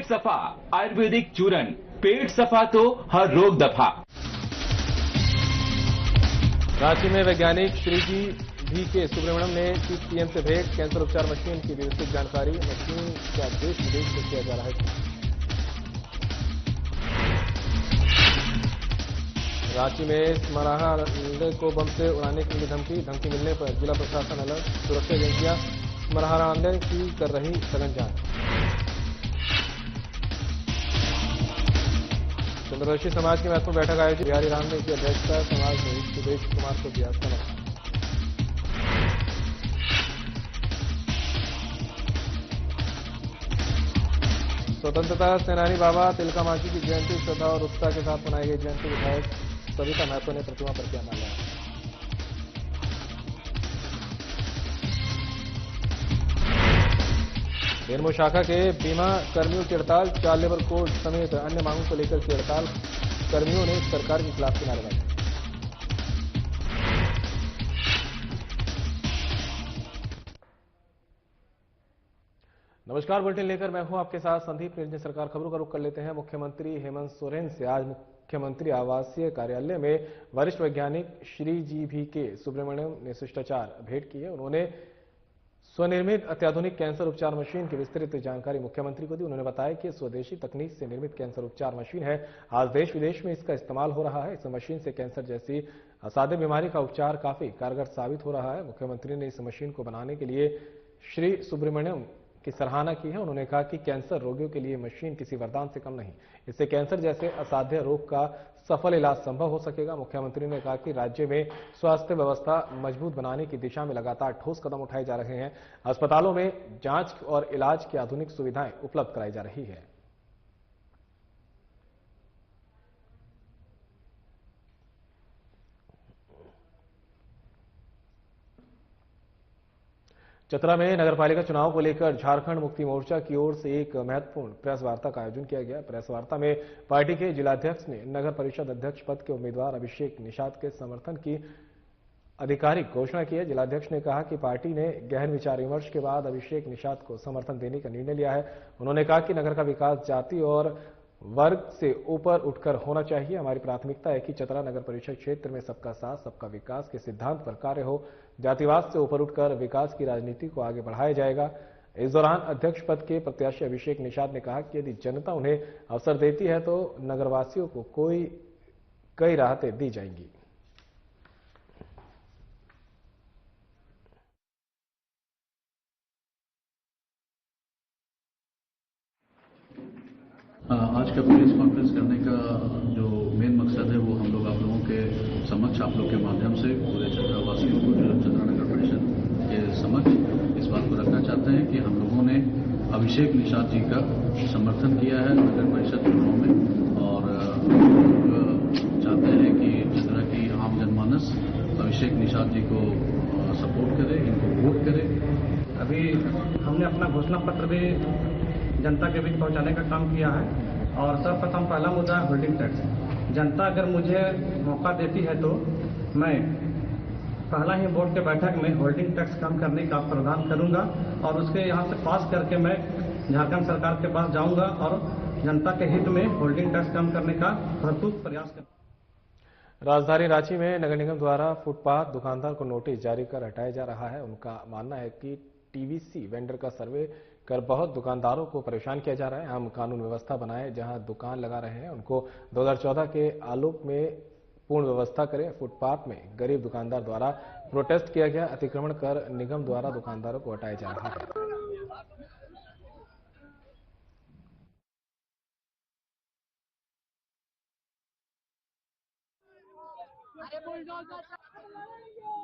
सफा आयुर्वेदिक चूरन, पेट सफा तो हर रोग दफा। रांची में वैज्ञानिक श्री जी भी के सुब्रमण्यम ने की पीएम से भेंट, कैंसर उपचार मशीन की विस्तृत जानकारी। मशीन का देश विदेश से किया जा रहा है। रांची में स्मराहानंद को बम से उड़ाने की मिली धमकी मिलने पर जिला प्रशासन अलर्ट, सुरक्षा एजेंसियां स्मराहानंद की कर रही सघन जांच। चंद्रवंशी समाज की महत्वपूर्ण बैठक आयोजित, बिहारी राम ने की अध्यक्षता। समाज ने सुदेश कुमार को दिया समर्थन। स्वतंत्रता सेनानी बाबा तिलका मांझी की जयंती श्रद्धा और उत्साह के साथ मनाई गई जयंती। विधायक सविता महतो ने प्रतिमा पर किया माल्यार्पण। बेरमो शाखा के बीमा कर्मियों की हड़ताल, चाइल्ड लेबर कोड समेत अन्य मांगों को लेकर की हड़ताल। कर्मियों ने सरकार के खिलाफ की नारेबाजी। नमस्कार, बुलेटिन लेकर मैं हूं आपके साथ संदीप निरंजन। सरकार खबरों का रुख कर लेते हैं। मुख्यमंत्री हेमंत सोरेन से आज मुख्यमंत्री आवासीय कार्यालय में वरिष्ठ वैज्ञानिक श्री जी भी के सुब्रमण्यम ने शिष्टाचार भेंट की है। उन्होंने स्वनिर्मित अत्याधुनिक कैंसर उपचार मशीन की विस्तृत जानकारी मुख्यमंत्री को दी। उन्होंने बताया कि स्वदेशी तकनीक से निर्मित कैंसर उपचार मशीन है। आज देश विदेश में इसका इस्तेमाल हो रहा है। इस मशीन से कैंसर जैसी असाध्य बीमारी का उपचार काफी कारगर साबित हो रहा है। मुख्यमंत्री ने इस मशीन को बनाने के लिए श्री सुब्रमण्यम की सराहना की है। उन्होंने कहा कि कैंसर रोगियों के लिए मशीन किसी वरदान से कम नहीं, इससे कैंसर जैसे असाध्य रोग का सफल इलाज संभव हो सकेगा। मुख्यमंत्री ने कहा कि राज्य में स्वास्थ्य व्यवस्था मजबूत बनाने की दिशा में लगातार ठोस कदम उठाए जा रहे हैं। अस्पतालों में जांच और इलाज की आधुनिक सुविधाएं उपलब्ध कराई जा रही है। चतरा में नगरपालिका चुनाव को लेकर झारखंड मुक्ति मोर्चा की ओर से एक महत्वपूर्ण प्रेस वार्ता का आयोजन किया गया। प्रेस वार्ता में पार्टी के जिलाध्यक्ष ने नगर परिषद अध्यक्ष पद के उम्मीदवार अभिषेक निषाद के समर्थन की आधिकारिक घोषणा की है। जिलाध्यक्ष ने कहा कि पार्टी ने गहन विचार विमर्श के बाद अभिषेक निषाद को समर्थन देने का निर्णय लिया है। उन्होंने कहा कि नगर का विकास जाति और वर्ग से ऊपर उठकर होना चाहिए। हमारी प्राथमिकता है कि चतरा नगर परिषद क्षेत्र में सबका साथ सबका विकास के सिद्धांत पर कार्य हो। जातिवाद से ऊपर उठकर विकास की राजनीति को आगे बढ़ाया जाएगा। इस दौरान अध्यक्ष पद के प्रत्याशी अभिषेक निषाद ने कहा कि यदि जनता उन्हें अवसर देती है तो नगरवासियों को कई राहतें दी जाएंगी। आज का प्रेस कॉन्फ्रेंस करने का जो मेन मकसद है वो हम लोग आप लोगों के समक्ष, आप लोग के माध्यम से पूरे चतरा वासियों को, चतरा नगर परिषद के समक्ष इस बात को रखना चाहते हैं कि हम लोगों ने अभिषेक निषाद जी का समर्थन किया है नगर परिषद चुनाव में और चाहते हैं कि चतरा की आम जनमानस अभिषेक निषाद जी को सपोर्ट करे, इनको वोट करे। अभी हमने अपना घोषणा पत्र भी जनता के बीच पहुंचाने का काम किया है और सर्वप्रथम पहला मुद्दा है होल्डिंग टैक्स। जनता अगर मुझे मौका देती है तो मैं पहला ही बोर्ड के बैठक में होल्डिंग टैक्स कम करने का प्रावधान करूंगा और उसके यहां से पास करके मैं झारखंड सरकार के पास जाऊंगा और जनता के हित में होल्डिंग टैक्स कम करने का भरपूर प्रयास करूंगा। राजधानी रांची में नगर निगम द्वारा फुटपाथ दुकानदार को नोटिस जारी कर हटाया जा रहा है। उनका मानना है कि टीवीसी वेंडर का सर्वे कर बहुत दुकानदारों को परेशान किया जा रहा है। हम कानून व्यवस्था बनाए, जहां दुकान लगा रहे हैं उनको 2014 के आलोक में पूर्ण व्यवस्था करें। फुटपाथ में गरीब दुकानदार द्वारा प्रोटेस्ट किया गया। अतिक्रमण कर निगम द्वारा दुकानदारों को हटाया जा रहा है।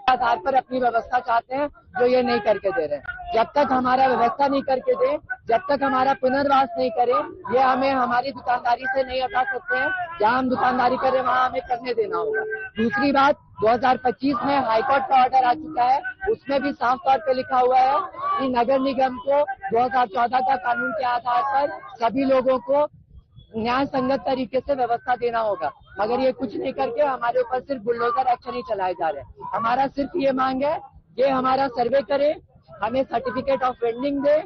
आधार पर अपनी व्यवस्था चाहते हैं जो ये नहीं करके दे रहे हैं। जब तक हमारा व्यवस्था नहीं करके दे, जब तक हमारा पुनर्वास नहीं करे, ये हमें हमारी दुकानदारी से नहीं हटा सकते हैं। जहाँ हम दुकानदारी कर रहे हैं वहाँ हमें करने देना होगा। दूसरी बात, 2025 में हाईकोर्ट का ऑर्डर आ चुका है, उसमें भी साफ तौर पे लिखा हुआ है कि नगर निगम को 2014 का कानून के आधार पर सभी लोगों को न्याय संगत तरीके से व्यवस्था देना होगा। मगर ये कुछ नहीं करके हमारे ऊपर सिर्फ बुलडोजर एक्शन ही चलाए जा रहे हैं। हमारा सिर्फ ये मांग है कि हमारा सर्वे करे, हमें certificate of vending they,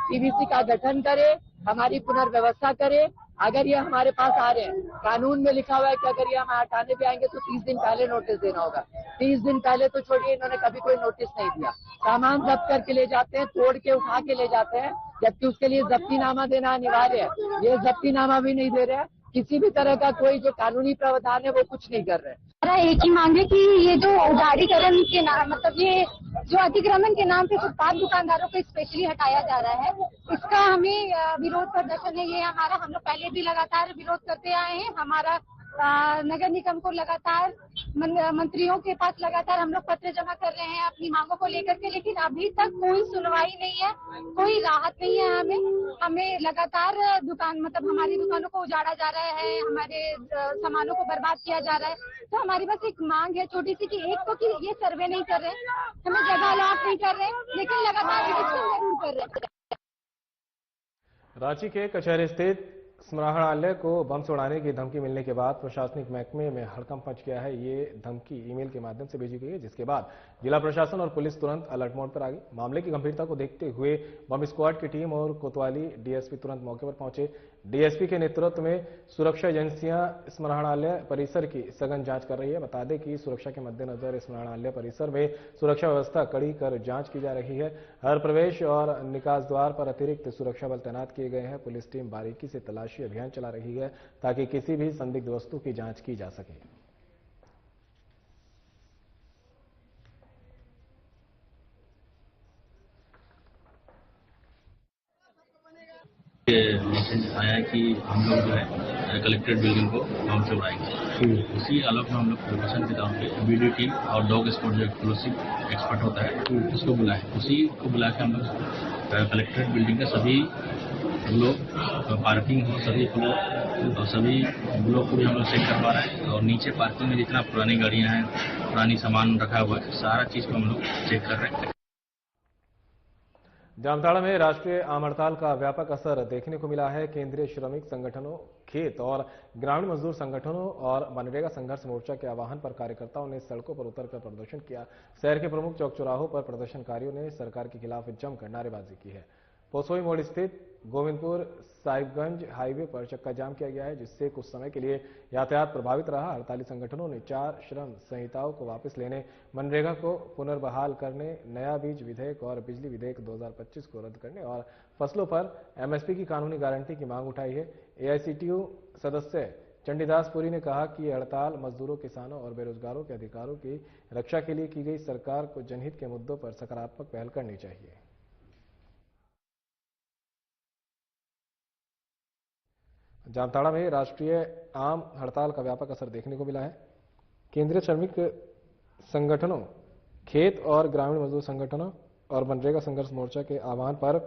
TVC का गठन करे हमारी पुनर्व्यवस्था करे। अगर ये हमारे पास आ रहे हैं, कानून में लिखा हुआ है कि अगर ये हमें हटाने भी आएंगे तो 30 दिन पहले नोटिस देना होगा। 30 दिन पहले तो छोड़िए, इन्होंने कभी कोई नोटिस नहीं दिया। सामान जब्त करके ले जाते हैं, तोड़ के उठा के ले जाते हैं, जबकि उसके लिए जब्तीनामा देना अनिवार्य है। ये जब्तीनामा भी नहीं दे रहे हैं। किसी भी तरह का कोई जो कानूनी प्रावधान है वो कुछ नहीं कर रहे हैं। हमारा एक ही मांग है कि ये जो उदारीकरण के नाम, मतलब ये जो अतिक्रमण के नाम पे फुटपाथ दुकानदारों को स्पेशली हटाया जा रहा है, इसका हमें विरोध प्रदर्शन है। ये हमारा, हम लोग पहले भी लगातार विरोध करते आए हैं। हमारा नगर निगम को लगातार मंत्रियों के पास लगातार हम लोग पत्र जमा कर रहे हैं अपनी मांगों को लेकर के, लेकिन अभी तक कोई सुनवाई नहीं है, कोई राहत नहीं है। हमें लगातार मतलब हमारी दुकानों को उजाड़ा जा रहा है, हमारे सामानों को बर्बाद किया जा रहा है। तो हमारी बस एक मांग है छोटी सी कि एक तो कि ये सर्वे नहीं कर रहे, हमें जगह अलॉट नहीं कर रहे, लेकिन लगातार इलेक्शन जरूर कर रहे हैं। रांची के कचहरी स्थित स्मरणालय को बम से उड़ाने की धमकी मिलने के बाद प्रशासनिक महकमे में हड़कंप मच गया है। ये धमकी ईमेल के माध्यम से भेजी गई है, जिसके बाद जिला प्रशासन और पुलिस तुरंत अलर्ट मोड पर आ गई। मामले की गंभीरता को देखते हुए बम स्क्वाड की टीम और कोतवाली डीएसपी तुरंत मौके पर पहुंचे। डीएसपी के नेतृत्व में सुरक्षा एजेंसियां स्मरणालय परिसर की सघन जांच कर रही है। बता दें कि सुरक्षा के मद्देनजर स्मरणालय परिसर में सुरक्षा व्यवस्था कड़ी कर जांच की जा रही है। हर प्रवेश और निकास द्वार पर अतिरिक्त सुरक्षा बल तैनात किए गए हैं। पुलिस टीम बारीकी से तलाशी अभियान चला रही है ताकि किसी भी संदिग्ध वस्तु की जांच की जा सके। मैसेज आया है कि हम लोग जो है कलेक्ट्रेट बिल्डिंग को बम से उड़ाएंगे। उसी आलोक में हम लोग प्रिपरेशन के तौर पे वीडियो टीम और डॉग स्क्वाड जो एक्सप्लोसिव एक्सपर्ट होता है उसको बुलाए। उसी को बुला के हम लोग कलेक्ट्रेट बिल्डिंग के सभी लोग पार्किंग हो, सभी फ्लोर और सभी ब्लॉक को भी हम लोग चेक करवा रहे हैं। और नीचे पार्किंग में जितना पुरानी गाड़ियां हैं, पुरानी सामान रखा हुआ है, सारा चीज को हम लोग चेक कर रहे हैं। जामताड़ा में राष्ट्रीय आम हड़ताल का व्यापक असर देखने को मिला है। केंद्रीय श्रमिक संगठनों, खेत और ग्रामीण मजदूर संगठनों और मनरेगा संघर्ष मोर्चा के आह्वान पर कार्यकर्ताओं ने सड़कों पर उतरकर प्रदर्शन किया। शहर के प्रमुख चौक चौराहों पर प्रदर्शनकारियों ने सरकार के खिलाफ जमकर नारेबाजी की है। पोसोई मोड़ स्थित गोविंदपुर साहिबगंज हाईवे पर चक्का जाम किया गया है, जिससे कुछ समय के लिए यातायात प्रभावित रहा। हड़ताली संगठनों ने 4 श्रम संहिताओं को वापस लेने, मनरेगा को पुनर्बहाल करने, नया बीज विधेयक और बिजली विधेयक 2025 को रद्द करने और फसलों पर एमएसपी की कानूनी गारंटी की मांग उठाई है। एआईसीटीयू सदस्य चंडीदास पुरी ने कहा कि ये हड़ताल मजदूरों, किसानों और बेरोजगारों के अधिकारों की रक्षा के लिए की गई। सरकार को जनहित के मुद्दों पर सकारात्मक पहल करनी चाहिए। जामताड़ा में राष्ट्रीय आम हड़ताल का व्यापक असर देखने को मिला है। केंद्रीय श्रमिक संगठनों, खेत और ग्रामीण मजदूर संगठनों और मनरेगा संघर्ष मोर्चा के आह्वान पर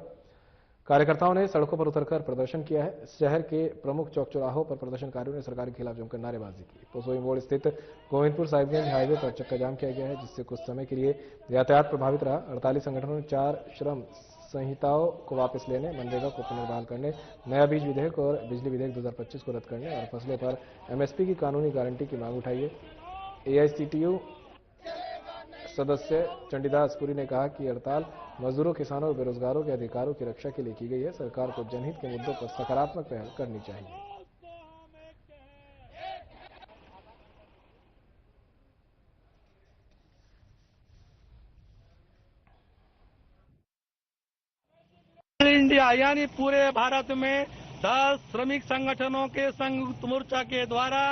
कार्यकर्ताओं ने सड़कों पर उतरकर प्रदर्शन किया है। शहर के प्रमुख चौक चौराहों पर प्रदर्शनकारियों ने सरकार के खिलाफ जमकर नारेबाजी की। पोसोई मोड़ स्थित गोविंदपुर साहिबगंज हाईवे पर चक्का जाम किया गया है, जिससे कुछ समय के लिए यातायात प्रभावित रहा। हड़ताली संगठनों ने 4 श्रम संहिताओं को वापस लेने, मनरेगा को पुनर्बहाल करने, नया बीज विधेयक और बिजली विधेयक 2025 को रद्द करने और फसलों पर एमएसपी की कानूनी गारंटी की मांग उठाई है। एआईसीटीयू सदस्य चंडीदास पुरी ने कहा कि हड़ताल मजदूरों, किसानों और बेरोजगारों के अधिकारों की रक्षा के लिए की गई है। सरकार को जनहित के मुद्दों पर सकारात्मक पहल करनी चाहिए। इंडिया यानी पूरे भारत में 10 श्रमिक संगठनों के संयुक्त मोर्चा के द्वारा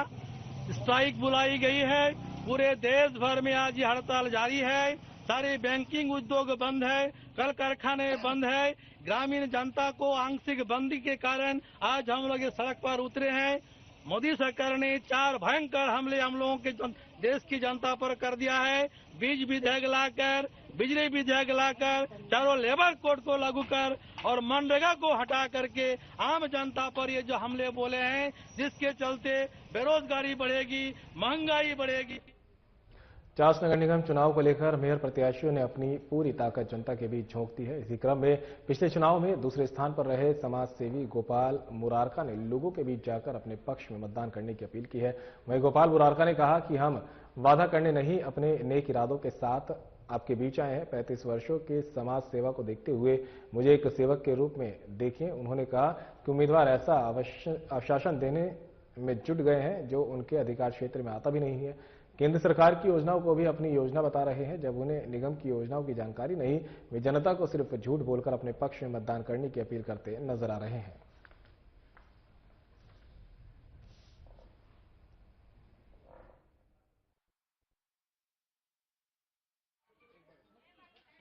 स्ट्राइक बुलाई गई है। पूरे देश भर में आज ये हड़ताल जारी है। सारे बैंकिंग उद्योग बंद है, कल कारखाने बंद है। ग्रामीण जनता को आंशिक बंदी के कारण आज हम लोग सड़क पर उतरे हैं। मोदी सरकार ने 4 भयंकर हमले हम लोगों के देश की जनता पर कर दिया है। बीज विधेयक लाकर, बिजली विधेयक लाकर, चारों लेबर कोड को लागू कर और मनरेगा को हटा करके आम जनता पर ये जो हमले बोले हैं, जिसके चलते बेरोजगारी बढ़ेगी, महंगाई बढ़ेगी। चास नगर निगम चुनाव को लेकर मेयर प्रत्याशियों ने अपनी पूरी ताकत जनता के बीच झोंक दी है। इसी क्रम में पिछले चुनाव में दूसरे स्थान पर रहे समाज सेवी गोपाल मुरारका ने लोगों के बीच जाकर अपने पक्ष में मतदान करने की अपील की है। वहीं गोपाल मुरारका ने कहा कि हम वादा करने नहीं, अपने नेक इरादों के साथ आपके बीच आए हैं। 35 वर्षों के समाज सेवा को देखते हुए मुझे एक सेवक के रूप में देखें। उन्होंने कहा कि उम्मीदवार ऐसा आश्वासन देने में जुट गए हैं जो उनके अधिकार क्षेत्र में आता भी नहीं है। केंद्र सरकार की योजनाओं को भी अपनी योजना बता रहे हैं, जब उन्हें निगम की योजनाओं की जानकारी नहीं, वे जनता को सिर्फ झूठ बोलकर अपने पक्ष में मतदान करने की अपील करते नजर आ रहे हैं।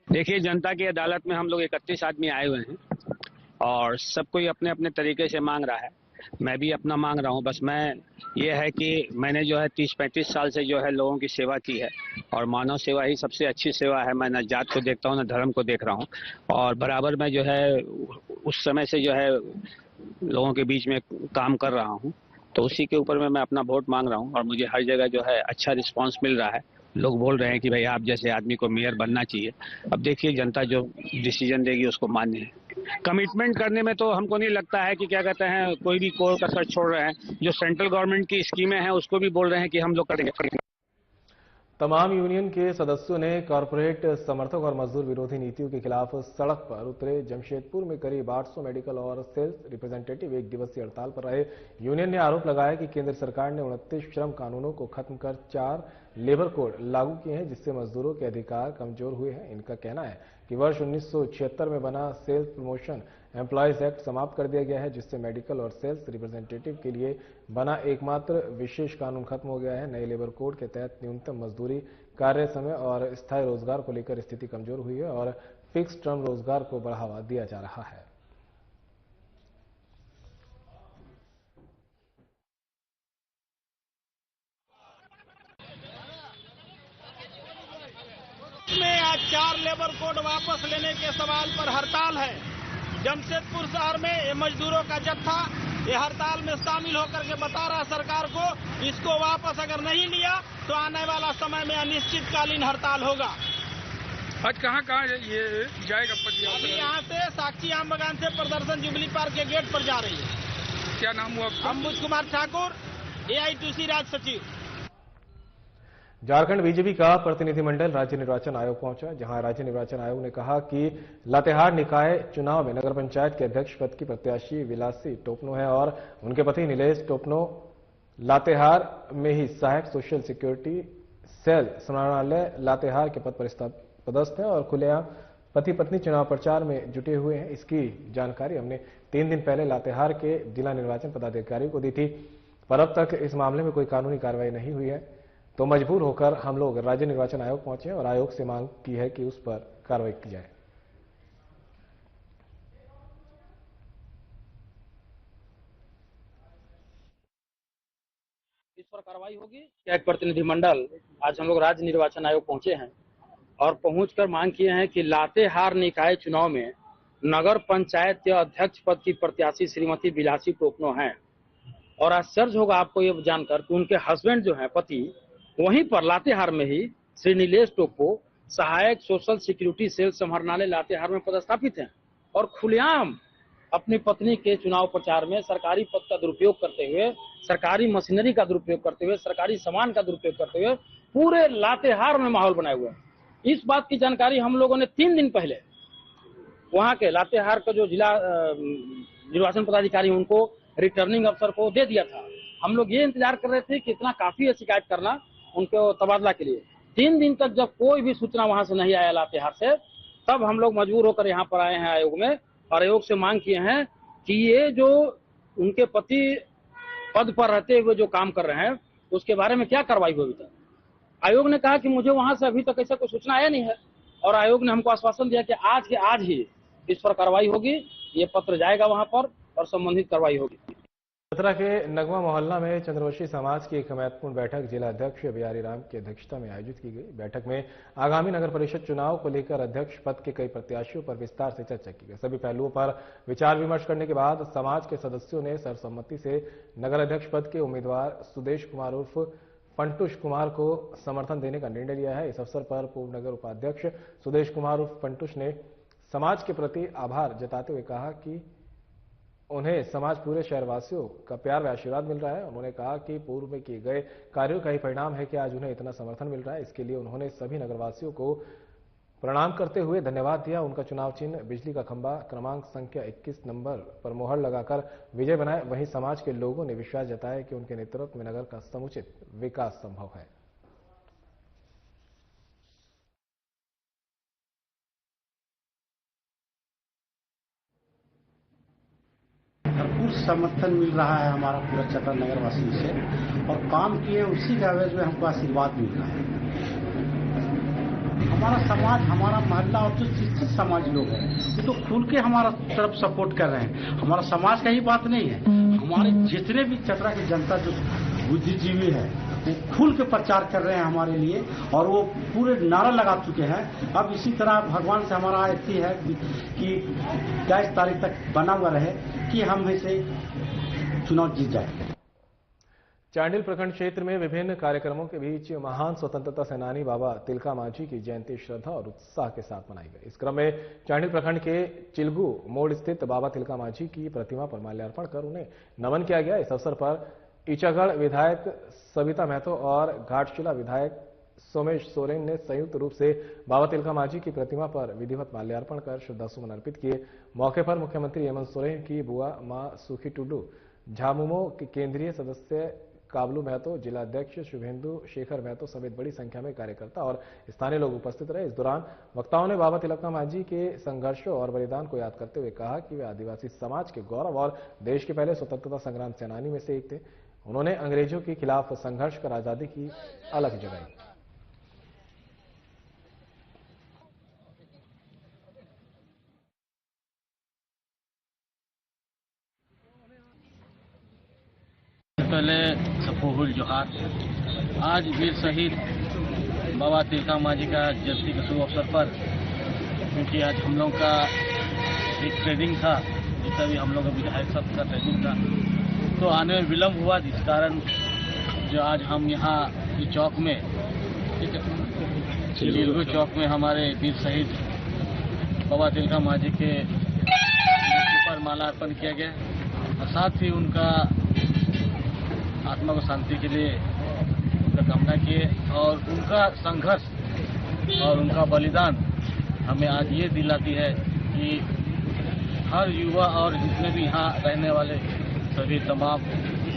देखिए, जनता की अदालत में हम लोग 31 आदमी आए हुए हैं और सब कोई अपने अपने तरीके से मांग रहा है। मैं भी अपना मांग रहा हूं। बस मैं ये है कि मैंने जो है 30-35 साल से जो है लोगों की सेवा की है और मानव सेवा ही सबसे अच्छी सेवा है। मैं न जात को देखता हूं, न धर्म को देख रहा हूं और बराबर मैं जो है उस समय से जो है लोगों के बीच में काम कर रहा हूं। तो उसी के ऊपर में मैं अपना वोट मांग रहा हूं और मुझे हर जगह जो है अच्छा रिस्पांस मिल रहा है। लोग बोल रहे हैं कि भाई आप जैसे आदमी को मेयर बनना चाहिए। अब देखिए, जनता जो डिसीजन देगी उसको मान्य है। कमिटमेंट करने में तो हमको नहीं लगता है कि क्या कहते हैं कोई भी कोई कसर छोड़ रहे हैं। जो सेंट्रल गवर्नमेंट की स्कीमें हैं उसको भी बोल रहे हैं कि हम लोग करेंगे। तमाम यूनियन के सदस्यों ने कॉरपोरेट समर्थक और मजदूर विरोधी नीतियों के खिलाफ सड़क पर उतरे। जमशेदपुर में करीब 800 मेडिकल और सेल्स रिप्रेजेंटेटिव एक दिवसीय हड़ताल पर रहे। यूनियन ने आरोप लगाया कि केंद्र सरकार ने 29 श्रम कानूनों को खत्म कर 4 लेबर कोड लागू किए हैं, जिससे मजदूरों के अधिकार कमजोर हुए हैं। इनका कहना है कि वर्ष 1976 में बना सेल्स प्रमोशन एम्प्लॉयज एक्ट समाप्त कर दिया गया है, जिससे मेडिकल और सेल्स रिप्रेजेंटेटिव के लिए बना एकमात्र विशेष कानून खत्म हो गया है। नए लेबर कोड के तहत न्यूनतम मजदूरी, कार्य समय और स्थायी रोजगार को लेकर स्थिति कमजोर हुई है और फिक्स टर्म रोजगार को बढ़ावा दिया जा रहा है। में आज 4 लेबर कोड वापस लेने के सवाल पर हड़ताल है। जमशेदपुर शहर में ये मजदूरों का जत्था ये हड़ताल में शामिल होकर के बता रहा सरकार को, इसको वापस अगर नहीं लिया तो आने वाला समय में अनिश्चितकालीन हड़ताल होगा। आज कहाँ ये जाएगा? अभी यहाँ से साक्षी आम बगान से प्रदर्शन जुबली पार्क के गेट पर जा रही है। क्या नाम हुआ आपका? अंबुज कुमार ठाकुर, AITC राज्य सचिव। झारखंड बीजेपी का प्रतिनिधिमंडल राज्य निर्वाचन आयोग पहुंचा, जहां राज्य निर्वाचन आयोग ने कहा कि लातेहार निकाय चुनाव में नगर पंचायत के अध्यक्ष पद की प्रत्याशी विलासी टोपनो है और उनके पति नीलेश टोपनो लातेहार में ही सहायक सोशल सिक्योरिटी सेल समाहरणालय लातेहार के पद पर पदस्थ हैं और खुलेआम पति पत्नी चुनाव प्रचार में जुटे हुए हैं। इसकी जानकारी हमने 3 दिन पहले लातेहार के जिला निर्वाचन पदाधिकारी को दी थी, पर अब तक इस मामले में कोई कानूनी कार्रवाई नहीं हुई है। तो मजबूर होकर हम लोग राज्य निर्वाचन आयोग पहुंचे और आयोग से मांग की है कि उस पर कार्रवाई की जाए। इस पर कार्रवाई होगी। एक प्रतिनिधिमंडल आज हम लोग राज्य निर्वाचन आयोग पहुंचे हैं और पहुंचकर मांग किए हैं कि लातेहार निकाय चुनाव में नगर पंचायत के अध्यक्ष पद की प्रत्याशी श्रीमती विलासी टोपनो हैं और आश्चर्य होगा आपको ये जानकर कि उनके हस्बैंड जो हैं पति वहीं पर लातेहार में ही श्री नीलेश टोप्पो सहायक सोशल सिक्योरिटी सेल समाहरणालय लातेहार में पदस्थापित हैं और खुलेआम अपनी पत्नी के चुनाव प्रचार में सरकारी पद का दुरुपयोग करते हुए, सरकारी मशीनरी का दुरुपयोग करते हुए, सरकारी सामान का दुरुपयोग करते हुए पूरे लातेहार में माहौल बनाए हुए हैं। इस बात की जानकारी हम लोगों ने 3 दिन पहले वहां के लातेहार का जो जिला निर्वाचन पदाधिकारी उनको रिटर्निंग अफसर को दे दिया था। हम लोग ये इंतजार कर रहे थे कि इतना काफी है शिकायत करना उनके तबादला के लिए। 3 दिन तक जब कोई भी सूचना वहां से नहीं आया लातेहार से, तब हम लोग मजबूर होकर यहाँ पर आए हैं आयोग में और आयोग से मांग किए हैं कि ये जो उनके पति पद पर रहते हुए जो काम कर रहे हैं उसके बारे में क्या कार्रवाई हुई अभी तक। आयोग ने कहा कि मुझे वहां से अभी तक ऐसा कोई सूचना आया नहीं है और आयोग ने हमको आश्वासन दिया कि आज के आज ही इस पर कार्रवाई होगी। ये पत्र जाएगा वहां पर और संबंधित कार्रवाई होगी। चतरा के नगवा मोहल्ला में चंद्रवंशी समाज की एक महत्वपूर्ण बैठक जिला अध्यक्ष बिहारी राम की अध्यक्षता में आयोजित की गई। बैठक में आगामी नगर परिषद चुनाव को लेकर अध्यक्ष पद के कई प्रत्याशियों पर विस्तार से चर्चा की गई। सभी पहलुओं पर विचार विमर्श करने के बाद समाज के सदस्यों ने सर्वसम्मति से नगर अध्यक्ष पद के उम्मीदवार सुदेश कुमार उर्फ पंटुष कुमार को समर्थन देने का निर्णय लिया है। इस अवसर पर पूर्व नगर उपाध्यक्ष सुदेश कुमार उर्फ पंटुष ने समाज के प्रति आभार जताते हुए कहा कि उन्हें समाज पूरे शहरवासियों का प्यार व आशीर्वाद मिल रहा है। उन्होंने कहा कि पूर्व में किए गए कार्यों का ही परिणाम है कि आज उन्हें इतना समर्थन मिल रहा है। इसके लिए उन्होंने सभी नगरवासियों को प्रणाम करते हुए धन्यवाद दिया। उनका चुनाव चिन्ह बिजली का खंभा क्रमांक संख्या 21 नंबर पर मोहर लगाकर विजय बनाए। वहीं समाज के लोगों ने विश्वास जताया कि उनके नेतृत्व में नगर का समुचित विकास संभव है। भरपूर समर्थन मिल रहा है हमारा पूरा चतरा नगर वासियों से, और काम किए उसी के एवज में हमको आशीर्वाद मिल रहा है। हमारा समाज, हमारा मोहल्ला और जो शिक्षित समाज लोग हैं वो तो खुल के हमारा तरफ सपोर्ट कर रहे हैं। हमारा समाज का ही बात नहीं है, हमारे जितने भी चतरा की जनता जो बुद्धिजीवी है वो खुल के प्रचार कर रहे हैं हमारे लिए, और वो पूरे नारा लगा चुके हैं। अब इसी तरह भगवान से हमारा आरती है कि 22 तारीख तक बना हुआ रहे कि हम ऐसे चुनाव जीत जाए। चांडिल प्रखंड क्षेत्र में विभिन्न कार्यक्रमों के बीच महान स्वतंत्रता सेनानी बाबा तिलका मांझी की जयंती श्रद्धा और उत्साह के साथ मनाई गई। इस क्रम में चांडिल प्रखंड के चिलगू मोड़ स्थित बाबा तिलका मांझी की प्रतिमा पर माल्यार्पण कर उन्हें नमन किया गया। इस अवसर पर ईचागढ़ विधायक सविता महतो और घाटशिला विधायक सोमेश सोरेन ने संयुक्त रूप से बाबा तिलका मांझी की प्रतिमा पर विधिवत माल्यार्पण कर श्रद्धासुमन अर्पित किए। मौके पर मुख्यमंत्री हेमंत सोरेन की बुआ मां सुखी टुडू, झामुमो के केंद्रीय सदस्य काबलू महतो, जिला अध्यक्ष शुभेंदु शेखर महतो समेत बड़ी संख्या में कार्यकर्ता और स्थानीय लोग उपस्थित रहे। इस दौरान वक्ताओं ने बाबा तिलका मांझी के संघर्षों और बलिदान को याद करते हुए कहा कि वे आदिवासी समाज के गौरव और देश के पहले स्वतंत्रता संग्राम सेनानी में से एक थे। उन्होंने अंग्रेजों के खिलाफ संघर्ष कर आजादी की अलख जगाई। पहले सबको हुल जोहार। आज वीर शहीद बाबा तिलका मांझी का जयंती के शुभ अवसर पर, क्योंकि आज हम लोग का एक ट्रेनिंग था, जितना भी हम लोग का विधायक सब का ट्रेनिंग था, तो आने में विलम्ब हुआ, जिस कारण जो आज हम यहाँ इस चौक में, चिलगू चौक में हमारे वीर शहीद बाबा तिलका मांझी के मूर्ति पर माल्यार्पण किया गया और साथ ही उनका आत्मा को शांति के लिए उनका कामना किए। और उनका संघर्ष और उनका बलिदान हमें आज ये दिलाती है कि हर युवा और जितने भी यहाँ रहने वाले सभी तमाम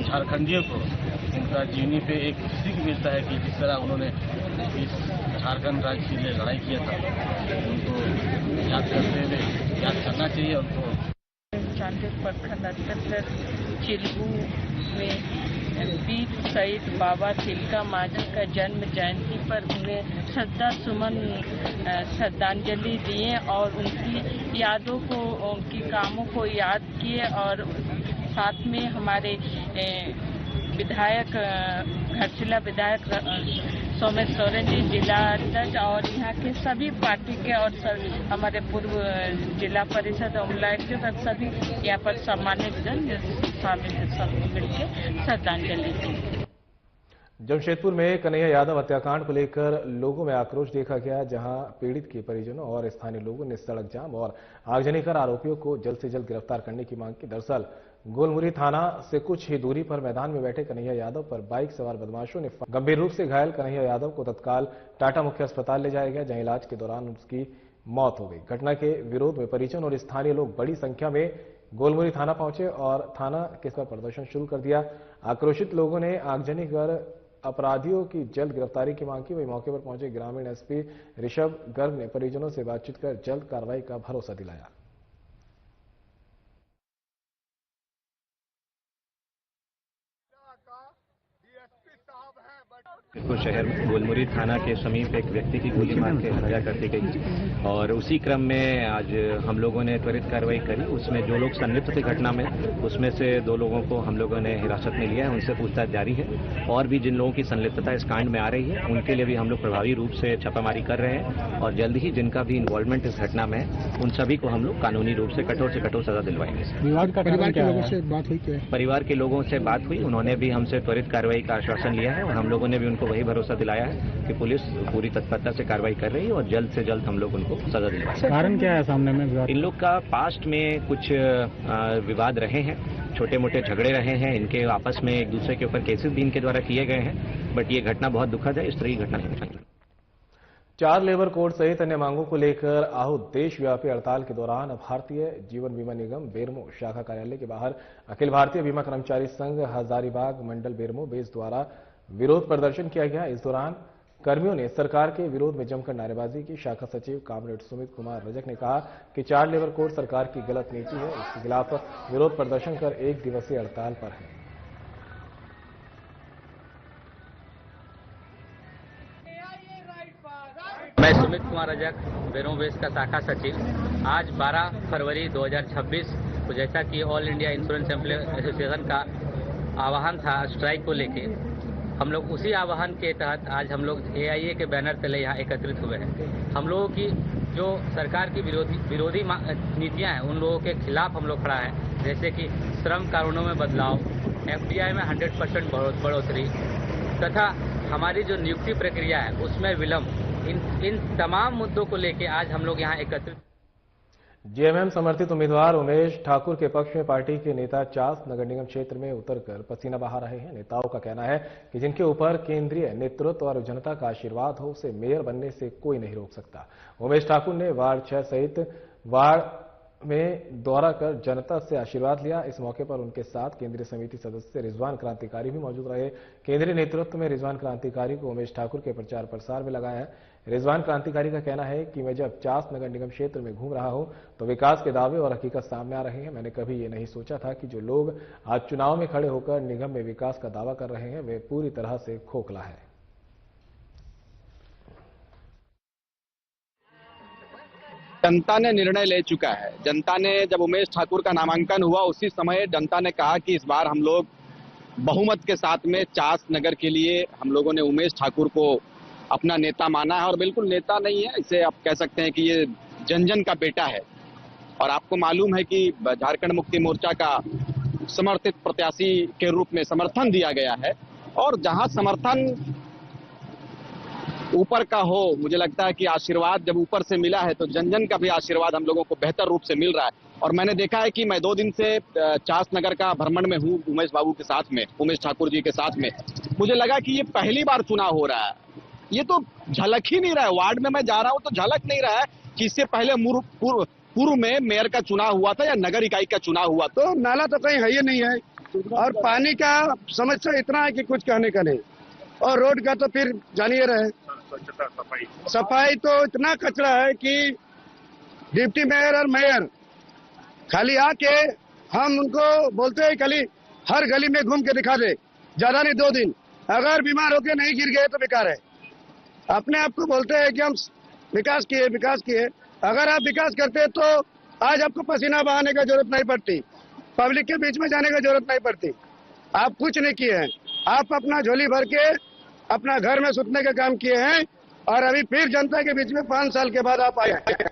झारखंडियों को उनका जीने पे एक सीख मिलता है कि जिस तरह उन्होंने इस झारखंड राज्य के लिए लड़ाई किया था, उनको याद करते हुए याद करना चाहिए उनको। चांडिल प्रखंड अंतर्गत चिलगू में वीर शहीद बाबा तिलका मांझी का जन्म जयंती पर उन्हें श्रद्धांजलि दिए और उनकी यादों को, उनकी कामों को याद किए। और साथ में हमारे विधायक घाटशिला विधायक सोमेश सोरेन जी, जिला अध्यक्ष और यहाँ के सभी पार्टी के और हमारे पूर्व जिला परिषद और सभी यहाँ पर सम्मानित जन शामिल सब मिलकर श्रद्धांजलि दी। जमशेदपुर में कन्हैया यादव हत्याकांड को लेकर लोगों में आक्रोश देखा गया, जहां पीड़ित के परिजनों और स्थानीय लोगों ने सड़क जाम और आगजनी कर आरोपियों को जल्द से जल्द गिरफ्तार करने की मांग की। दरअसल गोलमुरी थाना से कुछ ही दूरी पर मैदान में बैठे कन्हैया यादव पर बाइक सवार बदमाशों ने गंभीर रूप से घायल कन्हैया यादव को तत्काल टाटा मुख्य अस्पताल ले जाया गया, जहां इलाज के दौरान उसकी मौत हो गई। घटना के विरोध में परिजन और स्थानीय लोग बड़ी संख्या में गोलमुरी थाना पहुंचे और थाना के पर प्रदर्शन शुरू कर दिया। आक्रोशित लोगों ने आगजनी कर अपराधियों की जल्द गिरफ्तारी की मांग की। वही मौके पर पहुंचे ग्रामीण एसपी ऋषभ गर्ग ने परिजनों से बातचीत कर जल्द कार्रवाई का भरोसा दिलाया। इसको शहर में गोलमुरी थाना के समीप एक व्यक्ति की गोली मार के हत्या कर दी गई और उसी क्रम में आज हम लोगों ने त्वरित कार्रवाई करी। उसमें जो लोग संलिप्त थे घटना में, उसमें से 2 लोगों को हम लोगों ने हिरासत में लिया है, उनसे पूछताछ जारी है। और भी जिन लोगों की संलिप्तता इस कांड में आ रही है, उनके लिए भी हम लोग प्रभावी रूप से छापामारी कर रहे हैं और जल्द ही जिनका भी इन्वॉल्वमेंट इस घटना में है, उन सभी को हम लोग कानूनी रूप से कठोर सजा दिलवाएंगे। परिवार के लोगों से बात हुई, उन्होंने भी हमसे त्वरित कार्रवाई का आश्वासन लिया है और हम लोगों ने भी उनको वही भरोसा दिलाया है कि पुलिस पूरी तत्परता से कार्रवाई कर रही है और जल्द से जल्द हम लोग उनको सजा दिलवाएंगे। कारण क्या है सामने में? इन लोग का पास्ट में कुछ विवाद रहे हैं, छोटे मोटे झगड़े रहे हैं, इनके आपस में एक दूसरे के ऊपर केसेस भी इनके द्वारा किए गए हैं, बट ये घटना बहुत दुखद है, इस तरह की घटना नहीं चाहिए। 4 लेबर कोड सहित अन्य मांगों को लेकर आहूत देशव्यापी हड़ताल के दौरान भारतीय जीवन बीमा निगम बेरमो शाखा कार्यालय के बाहर अखिल भारतीय बीमा कर्मचारी संघ हजारीबाग मंडल बेरमो बेस द्वारा विरोध प्रदर्शन किया गया। इस दौरान कर्मियों ने सरकार के विरोध में जमकर नारेबाजी की। शाखा सचिव कॉमरेड सुमित कुमार रजक ने कहा कि 4 लेबर कोड सरकार की गलत नीति है, इसके खिलाफ विरोध प्रदर्शन कर 1 दिवसीय हड़ताल पर है। मैं सुमित कुमार रजक, बेरमो बेस का शाखा सचिव। आज 12 फरवरी 2026 को जैसा कि all India insurance employ association का आह्वान था स्ट्राइक को लेके, हम लोग उसी आह्वान के तहत आज हम लोग AIA के बैनर तले यहाँ एकत्रित हुए हैं। हम लोगों की जो सरकार की विरोधी नीतियाँ हैं उन लोगों के खिलाफ हम लोग खड़ा है, जैसे कि श्रम कानूनों में बदलाव, FDI में 100% बढ़ोतरी तथा हमारी जो नियुक्ति प्रक्रिया है उसमें विलंब, इन तमाम मुद्दों को लेके आज हम लोग यहाँ एकत्रित। जेएमएम समर्थित उम्मीदवार उमेश ठाकुर के पक्ष में पार्टी के नेता चास नगर निगम क्षेत्र में उतरकर पसीना बहा रहे हैं। नेताओं का कहना है कि जिनके ऊपर केंद्रीय नेतृत्व और जनता का आशीर्वाद हो उसे मेयर बनने से कोई नहीं रोक सकता। उमेश ठाकुर ने वार्ड 6 सहित वार्ड में दौरा कर जनता से आशीर्वाद लिया। इस मौके पर उनके साथ केंद्रीय समिति सदस्य रिजवान क्रांतिकारी भी मौजूद रहे। केंद्रीय नेतृत्व में रिजवान क्रांतिकारी को उमेश ठाकुर के प्रचार प्रसार में लगाया है। रिजवान क्रांतिकारी का कहना है कि मैं जब चास नगर निगम क्षेत्र में घूम रहा हूं तो विकास के दावे और हकीकत सामने आ रहे हैं। मैंने कभी ये नहीं सोचा था कि जो लोग आज चुनाव में खड़े होकर निगम में विकास का दावा कर रहे हैं वे पूरी तरह से खोखला है। जनता ने निर्णय ले चुका है। जनता ने जब उमेश ठाकुर का नामांकन हुआ उसी समय जनता ने कहा कि इस बार हम लोग बहुमत के साथ में चास नगर के लिए हम लोगों ने उमेश ठाकुर को अपना नेता माना है। और बिल्कुल नेता नहीं है, इसे आप कह सकते हैं कि ये जन जन का बेटा है। और आपको मालूम है कि झारखंड मुक्ति मोर्चा का समर्थित प्रत्याशी के रूप में समर्थन दिया गया है। और जहां समर्थन ऊपर का हो, मुझे लगता है कि आशीर्वाद जब ऊपर से मिला है तो जन जन का भी आशीर्वाद हम लोगों को बेहतर रूप से मिल रहा है। और मैंने देखा है कि मैं 2 दिन से चास नगर का भ्रमण में हूँ उमेश बाबू के साथ में, उमेश ठाकुर जी के साथ में। मुझे लगा कि ये पहली बार चुनाव हो रहा है, ये तो झलक ही नहीं रहा है। वार्ड में मैं जा रहा हूँ तो झलक नहीं रहा है कि इससे पहले पूर्व में मेयर का चुनाव हुआ था या नगर इकाई का चुनाव हुआ। तो नाला तो कहीं है ही नहीं है और पानी का समस्या इतना है कि कुछ कहने का नहीं। और रोड का तो फिर जानिए रहे, सफाई तो इतना कचरा है कि डिप्टी मेयर और मेयर खाली आके हम उनको बोलते हैं खाली हर गली में घूम के दिखा दे, ज्यादा नहीं 2 दिन, अगर बीमार होके नहीं गिर गए तो बेकार है। अपने आप को बोलते हैं कि हम विकास किए। अगर आप विकास करते तो आज आपको पसीना बहाने का जरूरत नहीं पड़ती, पब्लिक के बीच में जाने का जरूरत नहीं पड़ती। आप कुछ नहीं किए हैं, आप अपना झोली भर के अपना घर में सुतने का काम किए हैं और अभी फिर जनता के बीच में 5 साल के बाद आप आए हैं।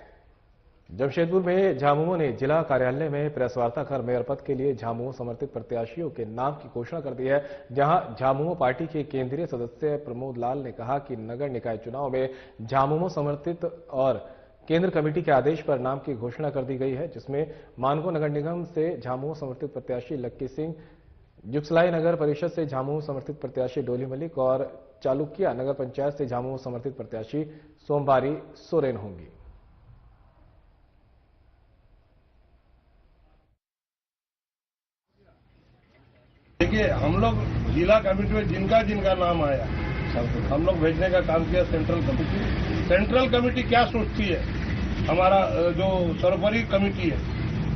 जमशेदपुर में झामुमो ने जिला कार्यालय में प्रेस वार्ता कर मेयर पद के लिए झामुमो समर्थित प्रत्याशियों के नाम की घोषणा कर दी है। जहां झामुमो पार्टी के केंद्रीय सदस्य प्रमोद लाल ने कहा कि नगर निकाय चुनाव में झामुमो समर्थित और केंद्र कमेटी के आदेश पर नाम की घोषणा कर दी गई है, जिसमें मानगो नगर निगम से झामुमो समर्थित प्रत्याशी लक्की सिंह, जुगसलाई नगर परिषद से झामुमो समर्थित प्रत्याशी डोली मलिक और चालुकिया नगर पंचायत से झामुमो समर्थित प्रत्याशी सोमवारी सोरेन होंगी। देखिए, हम लोग जिला कमेटी में जिनका नाम आया हम लोग भेजने का काम किया सेंट्रल कमेटी। सेंट्रल कमेटी क्या सोचती है, हमारा जो सर्वोपरि कमेटी है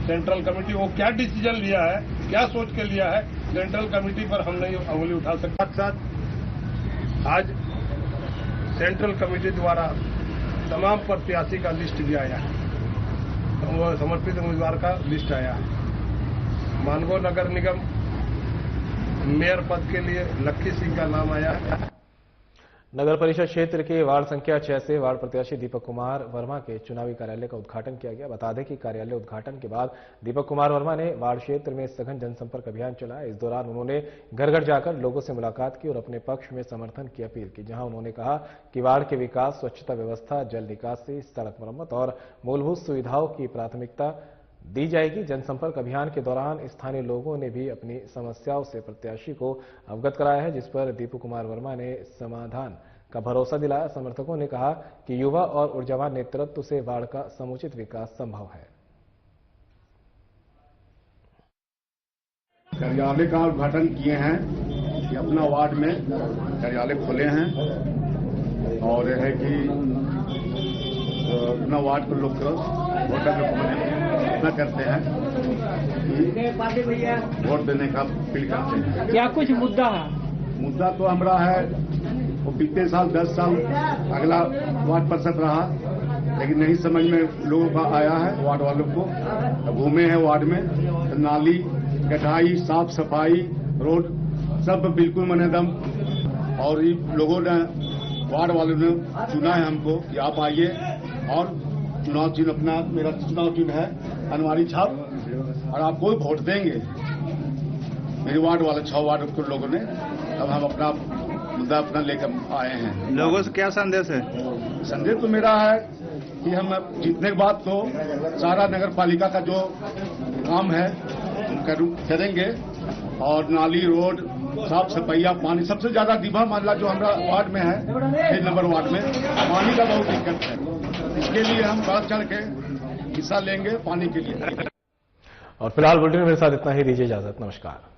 सेंट्रल कमेटी, वो क्या डिसीजन लिया है, क्या सोच के लिया है, सेंट्रल कमेटी पर हम नहीं अंगुली उठा सकते। साथ आज सेंट्रल कमेटी द्वारा तमाम प्रत्याशी का लिस्ट भी आया है, वो समर्पित उम्मीदवार का लिस्ट आया है। मानगो नगर निगम मेयर पद के लिए लक्की सिंह का नाम आया है। नगर परिषद क्षेत्र के वार्ड संख्या 6 से वार्ड प्रत्याशी दीपक कुमार वर्मा के चुनावी कार्यालय का उद्घाटन किया गया। बता दें कि कार्यालय उद्घाटन के बाद दीपक कुमार वर्मा ने वार्ड क्षेत्र में सघन जनसंपर्क अभियान चलाया। इस दौरान उन्होंने घर घर जाकर लोगों से मुलाकात की और अपने पक्ष में समर्थन की अपील की, जहां उन्होंने कहा कि वार्ड के विकास, स्वच्छता व्यवस्था, जल निकासी, सड़क मरम्मत और मूलभूत सुविधाओं की प्राथमिकता दी जाएगी। जनसंपर्क अभियान के दौरान स्थानीय लोगों ने भी अपनी समस्याओं से प्रत्याशी को अवगत कराया है, जिस पर दीपक कुमार वर्मा ने समाधान का भरोसा दिलाया। समर्थकों ने कहा कि युवा और ऊर्जावान नेतृत्व से वार्ड का समुचित विकास संभव है। कार्यालय का उद्घाटन किए हैं कि अपना वार्ड में कार्यालय खोले हैं और यह है कि अपना वार्ड को लोग वोटर अपना करते हैं कि वोट देने का अपील करते हैं। क्या कुछ मुद्दा है? मुद्दा तो हमारा है वो बीते साल 10 साल अगला वार्ड परिषद रहा, लेकिन नहीं समझ में लोगों का आया है। वार्ड वालों को घूमे हैं वार्ड में, तो नाली गटाई साफ सफाई रोड सब बिल्कुल मनेदम, और लोगों ने वार्ड वालों ने चुना है हमको कि आप आइए और चुनाव चिन्ह अपना, मेरा चुनाव चिन्ह है अनवारी छाप, और आपको वोट देंगे। मेरे वार्ड वाले 6 वार्ड के लोगों ने अब हम अपना मुद्दा अपना लेकर आए हैं। लोगों से क्या संदेश है? संदेश तो मेरा है कि हम जीतने के बाद तो सारा नगर पालिका का जो काम है करेंगे, और नाली रोड साफ सफाइया पानी, सबसे ज्यादा दिभा मामला जो हमारा वार्ड में है 6 नंबर वार्ड में पानी का बहुत दिक्कत है। इसके लिए हम बढ़ चढ़ के हिस्सा लेंगे पानी के लिए। और फिलहाल बुलेटिन में मेरे साथ इतना ही, दीजिए इजाजत, नमस्कार।